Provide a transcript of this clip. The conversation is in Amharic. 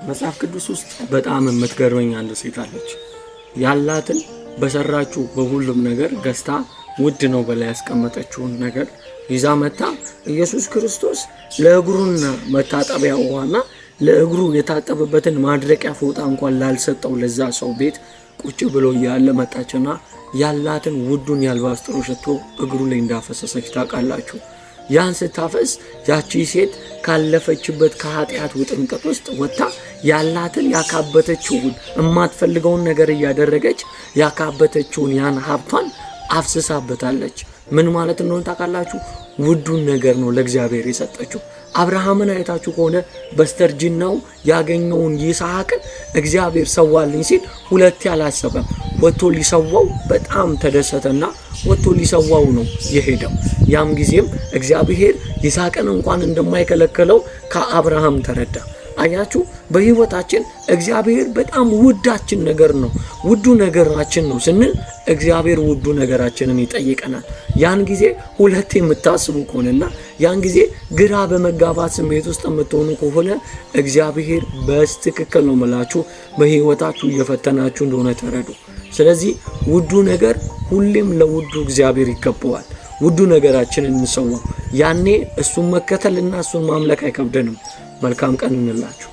መጽሐፍ ቅዱስ ውስጥ በጣም የምትገርመኝ አንድ ሴት አለች። ያላትን በሰራችው በሁሉም ነገር ገዝታ ውድ ነው በላይ ያስቀመጠችውን ነገር ይዛ መጣ። ኢየሱስ ክርስቶስ ለእግሩና መታጠቢያ ውሃና ለእግሩ የታጠበበትን ማድረቂያ ፎጣ እንኳን ላልሰጠው ለዛ ሰው ቤት ቁጭ ብሎ ያለ መጣችና ያላትን ውዱን ያልባስጥሩ ሽቶ እግሩ ላይ እንዳፈሰሰች ታውቃላችሁ። ያን ስታፈስ ያቺ ሴት ካለፈችበት ከኃጢአት ውጥንቅጥ ውስጥ ወጣ ያላትን ያካበተችውን የማትፈልገውን ነገር እያደረገች ያካበተችውን ያን ሀብቷን አፍስሳበታለች። ምን ማለት እንደሆነ ታውቃላችሁ? ውዱን ነገር ነው ለእግዚአብሔር የሰጠችው። አብርሃምን አይታችሁ ከሆነ በስተርጅናው ያገኘውን ይስሐቅን እግዚአብሔር ሰዋልኝ ሲል ሁለት ያላሰበም ወጥቶ ሊሰዋው በጣም ተደሰተና ወጥቶ ሊሰዋው ነው የሄደው። ያም ጊዜም እግዚአብሔር ይስሐቅን እንኳን እንደማይከለከለው ከአብርሃም ተረዳ። አያችሁ፣ በህይወታችን እግዚአብሔር በጣም ውዳችን ነገር ነው፣ ውዱ ነገራችን ነው ስንል እግዚአብሔር ውዱ ነገራችንን ይጠይቀናል። ያን ጊዜ ሁለት የምታስቡ ከሆነና ያን ጊዜ ግራ በመጋባት ስሜት ውስጥ የምትሆኑ ከሆነ እግዚአብሔር በትክክል ነው መላችሁ በህይወታችሁ እየፈተናችሁ እንደሆነ ተረዱ። ስለዚህ ውዱ ነገር ሁሌም ለውዱ እግዚአብሔር ይገባዋል። ውዱ ነገራችንን እንሰዋው። ያኔ እሱን መከተልና እሱን ማምለክ አይከብደንም። መልካም ቀን እንላችሁ።